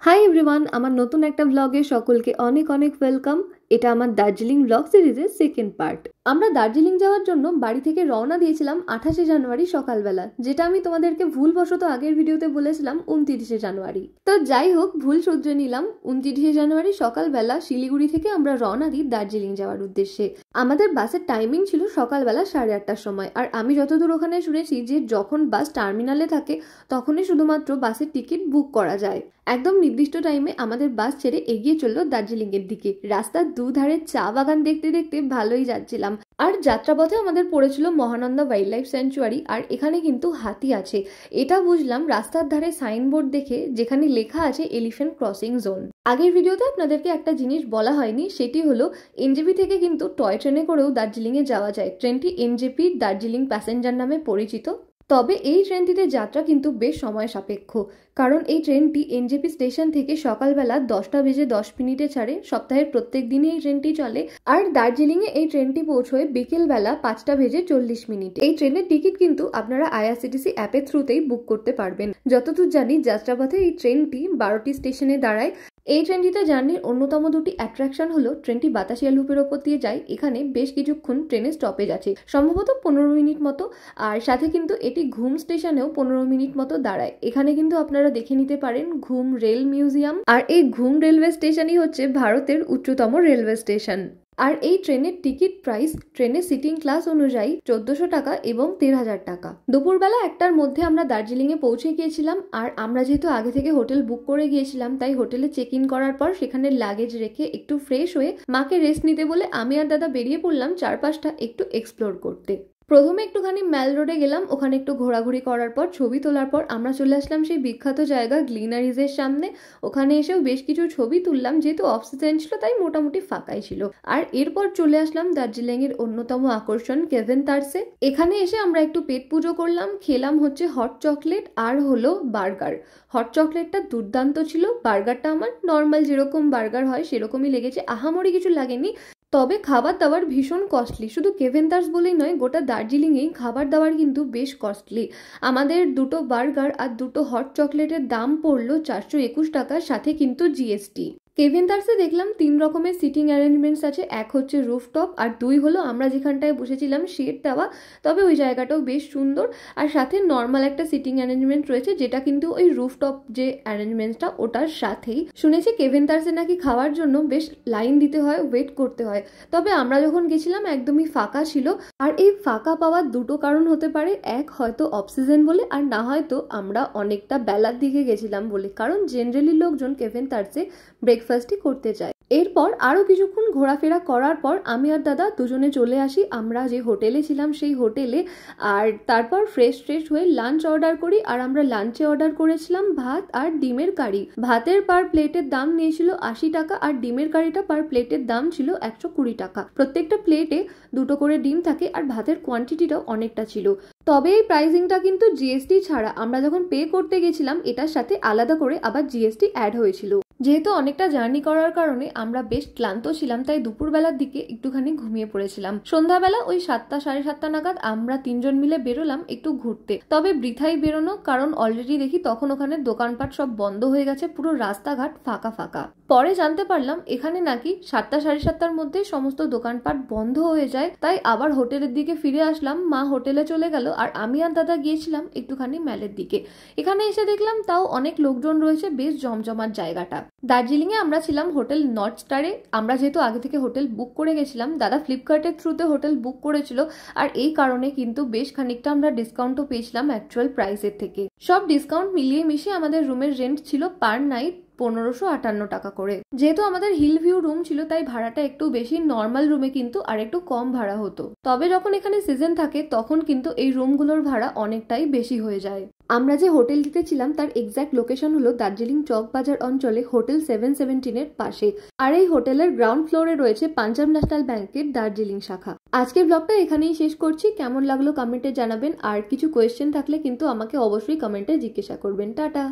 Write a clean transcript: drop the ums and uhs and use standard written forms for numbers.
Hi everyone, আমার নতুন একটা ব্লগে সকলকে অনেক অনেক ওয়েলকাম। এটা আমার দার্জিলিং ব্লগ সিরিজের সেকেন্ড পার্ট। আমরা দার্জিলিং যাওয়ার জন্য বাড়ি থেকে রওনা দিয়েছিলাম 28শে জানুয়ারি সকালবেলা, যেটা আমি তোমাদেরকে ভুলবশত আগের ভিডিওতে বলেছিলাম 29শে জানুয়ারি। তো যাই হোক, ভুল শুধরে নিলাম। 29শে জানুয়ারি সকালবেলা শিলিগুড়ি থেকে আমরা রওনা দিই দার্জিলিং যাওয়ার উদ্দেশ্যে। আমাদের বাসের টাইমিং ছিল সকালবেলা 8:30টার সময়। আর আমি যতদূর ওখানে শুনেছি যে যখন বাস টার্মিনালে থাকে তখনই শুধুমাত্র বাসের টিকিট বুক করা যায়। একদম নির্দিষ্ট টাইমে আমাদের বাস ছেড়ে এগিয়ে চললো দার্জিলিং এর দিকে। রাস্তার দুধারে চা বাগান দেখতে দেখতে ভালোই যাচ্ছিলাম। আর যাত্রাপথে আমাদের পড়েছিল মহানন্দা ওয়াইল্ড লাইফ স্যাংচুয়ারি, আর এখানে কিন্তু হাতি আছে এটা বুঝলাম রাস্তার ধারে সাইনবোর্ড দেখে, যেখানে লেখা আছে এলিফ্যান্ট ক্রসিং জোন। আগের ভিডিওতে আপনাদেরকে একটা জিনিস বলা হয়নি, সেটি হলো এনজেপি থেকে কিন্তু টয় ট্রেনে করেও দার্জিলিং এ যাওয়া যায়। ট্রেনটি এনজেপি দার্জিলিং প্যাসেঞ্জার নামে পরিচিত। তবে এই ট্রেনটিতে যাত্রা কিন্তু বেশ সময় সাপেক্ষ, কারণ এই ট্রেনটি এনজেপি স্টেশন থেকে সকালবেলা 10:10 ছাড়ে। সপ্তাহের প্রত্যেক দিনই এই ট্রেনটি চলে। আর দার্জিলিং এ এই ট্রেনটি পৌঁছয় বিকেলবেলা 5:40। এই ট্রেনের টিকিট কিন্তু আপনারা আইআরসিটিসি অ্যাপের থ্রুতেই বুক করতে পারবেন। যতদূর জানি যাত্রাপথে এই ট্রেনটি 12টি স্টেশনে দাঁড়ায়। এই ট্রেনটিতে জার্নির অন্যতম দুটি অ্যাট্রাকশন হলো ট্রেনটি বাতাসিয়া লুপের ওপর দিয়ে যায়। এখানে বেশ কিছুক্ষণ ট্রেনের স্টপেজ আছে, সম্ভবত 15 মিনিট মতো। আর সাথে কিন্তু এটি ঘুম স্টেশনেও 15 মিনিট মতো দাঁড়ায়। এখানে কিন্তু আপনারা দেখে নিতে পারেন ঘুম রেল মিউজিয়াম। আর এই ঘুম রেলওয়ে স্টেশনই হচ্ছে ভারতের উচ্চতম রেলওয়ে স্টেশন। আর এই ট্রেনের টিকিট প্রাইস ট্রেনের সিটিং ক্লাস অনুযায়ী 1400 টাকা এবং 13,000 টাকা। দুপুরবেলা 1টার মধ্যে আমরা দার্জিলিং এ পৌঁছে গিয়েছিলাম। আর আমরা যেহেতু আগে থেকে হোটেল বুক করে গিয়েছিলাম, তাই হোটেলে চেক ইন করার পর সেখানে লাগেজ রেখে একটু ফ্রেশ হয়ে মাকে রেস্ট নিতে বলে আমি আর দাদা বেরিয়ে পড়লাম চারপাশটা একটু এক্সপ্লোর করতে। প্রথমে একটুখানি ম্যাল রোডে গেলাম, ওখানে একটু ঘোরাঘুরি করার পর ছবি তোলার পর আমরা চলে আসলাম সেই বিখ্যাত জায়গা গ্লিনারিজের সামনে। ওখানে এসেও বেশ কিছু ছবি তুললাম, যেহেতু অফ সিজন ছিল তাই মোটামুটি ফাঁকাই ছিল। আর এরপর চলে আসলাম দার্জিলিং এর অন্যতম আকর্ষণ কেভেনতার্সে। এখানে এসে আমরা একটু পেট পুজো করলাম, খেলাম হচ্ছে হট চকলেট আর হলো বার্গার। হট চকলেটটা দুর্দান্ত ছিল, বার্গারটা আমার নর্মাল যেরকম বার্গার হয় সেরকমই লেগেছে, আহামরি কিছু লাগেনি। তবে খাবার দাবার ভীষণ কস্টলি। শুধু কেভেনতার্স বলেই নয়, গোটা দার্জিলিংয়েই খাবার দাবার কিন্তু বেশ কস্টলি। আমাদের দুটো বার্গার আর দুটো হট চকলেটের দাম পড়লো 421 টাকার, সাথে কিন্তু জিএসটি। কেভেনতার্সে দেখলাম 3 রকমের সিটিং অ্যারেঞ্জমেন্টস আছে। এক হচ্ছে রুফটপ, আর 2 হলো আমরা যেখানটায় বসেছিলাম শেড দেওয়া, তবে ওই জায়গাটাও বেশ সুন্দর। আর সাথে নর্মাল একটা সিটিং অ্যারেঞ্জমেন্ট রয়েছে, যেটা কিন্তু ওই রুফটপ যে অ্যারেঞ্জমেন্টসটা ওটার সাথেই। শুনেছি কেভেনতার্সে নাকি খাওয়ার জন্য বেশ লাইন দিতে হয়, ওয়েট করতে হয়। তবে আমরা যখন গেছিলাম একদমই ফাঁকা ছিল। আর এই ফাঁকা পাওয়ার দুটো কারণ হতে পারে, এক হয়তো অক্সিজেন বলে, আর না হয়তো আমরা অনেকটা বেলার দিকে গেছিলাম বলে, কারণ জেনারেলি লোকজন কেভেনতার্সে ব্রেকফাস্টই করতে চায়। এরপর আরো কিছুক্ষণ ঘোরাফেরা করার পর আমি আর দাদা দুজনে চলে আসি আমরা যে হোটেলে ছিলাম সেই হোটেলে। আর তারপর ফ্রেশ হয়ে লাঞ্চ অর্ডার করি। আর আমরা লাঞ্চে অর্ডার করেছিলাম ভাত আর ডিমের কারি। ভাতের পার প্লেটের দাম নিয়েছিল 80 টাকা, আর ডিমের কারিটা পার প্লেটের দাম ছিল 120 টাকা। প্রত্যেকটা প্লেটে 2টো করে ডিম থাকে, আর ভাতের কোয়ান্টিটিটাও অনেকটা ছিল। তবে এই প্রাইসিংটা কিন্তু জিএসটি ছাড়া। আমরা যখন পে করতে গেছিলাম এটার সাথে আলাদা করে আবার জিএসটি অ্যাড হয়েছিল। যেহেতু অনেকটা জার্নি করার কারণে আমরা বেশ ক্লান্ত ছিলাম, তাই দুপুরবেলার দিকে একটুখানি ঘুমিয়ে পড়েছিলাম। সন্ধ্যাবেলা ওই 7টা 7:30 নাগাদ আমরা 3 জন মিলে বেরোলাম একটু ঘুরতে। তবে বৃথাই বেরোনো, কারণ অলরেডি দেখি তখন ওখানে দোকানপাট সব বন্ধ হয়ে গেছে, পুরো রাস্তাঘাট ফাঁকা। পরে জানতে পারলাম এখানে নাকি 7টা 7:30টার মধ্যে সমস্ত দোকানপাট বন্ধ হয়ে যায়। তাই আবার হোটেলের দিকে ফিরে আসলাম, মা হোটেলে চলে গেল, আর আমি আর দাদা গিয়েছিলাম একটুখানি ম্যালের দিকে। এখানে এসে দেখলাম তাও অনেক লোকজন রয়েছে, বেশ জমজমাট জায়গাটা। দার্জিলিং এ আমরা ছিলাম হোটেল নর্থ স্টারে। আমরা যেহেতু আগে থেকে হোটেল বুক করে গেছিলাম, দাদা ফ্লিপকার্টের থ্রুতে হোটেল বুক করেছিল, আর এই কারণে কিন্তু বেশ খানিকটা আমরা ডিসকাউন্টও পেয়েছিলাম অ্যাকচুয়াল প্রাইসের থেকে। সব ডিসকাউন্ট মিলিয়ে মিশিয়ে আমাদের রুমের রেন্ট ছিল পার নাইট 1558 টাকা করে। যেহেতু আমাদের হিল ভিউ রুম ছিল তাই ভাড়াটা একটু বেশি, নর্মাল রুমে কিন্তু আর একটু কম ভাড়া হতো। তবে যখন এখানে সিজন থাকে তখন কিন্তু এই রুমগুলোর ভাড়া অনেকটাই বেশি হয়ে যায়। আমরা যে হোটেলটিতে ছিলাম তার এক্সাক্ট লোকেশন হলো দার্জিলিং চক বাজার অঞ্চলে হোটেল 717 পাশে। আর এই হোটেলের গ্রাউন্ড ফ্লোরে রয়েছে পাঞ্জাব ন্যাশনাল ব্যাংকের দার্জিলিং শাখা। আজকের ব্লগটা এখানেই শেষ করছি। কেমন লাগলো কমেন্টে জানাবেন, আর কিছু কোয়েশ্চেন থাকলে কিন্তু আমাকে অবশ্যই কমেন্টে জিজ্ঞাসা করবেন। টাটা।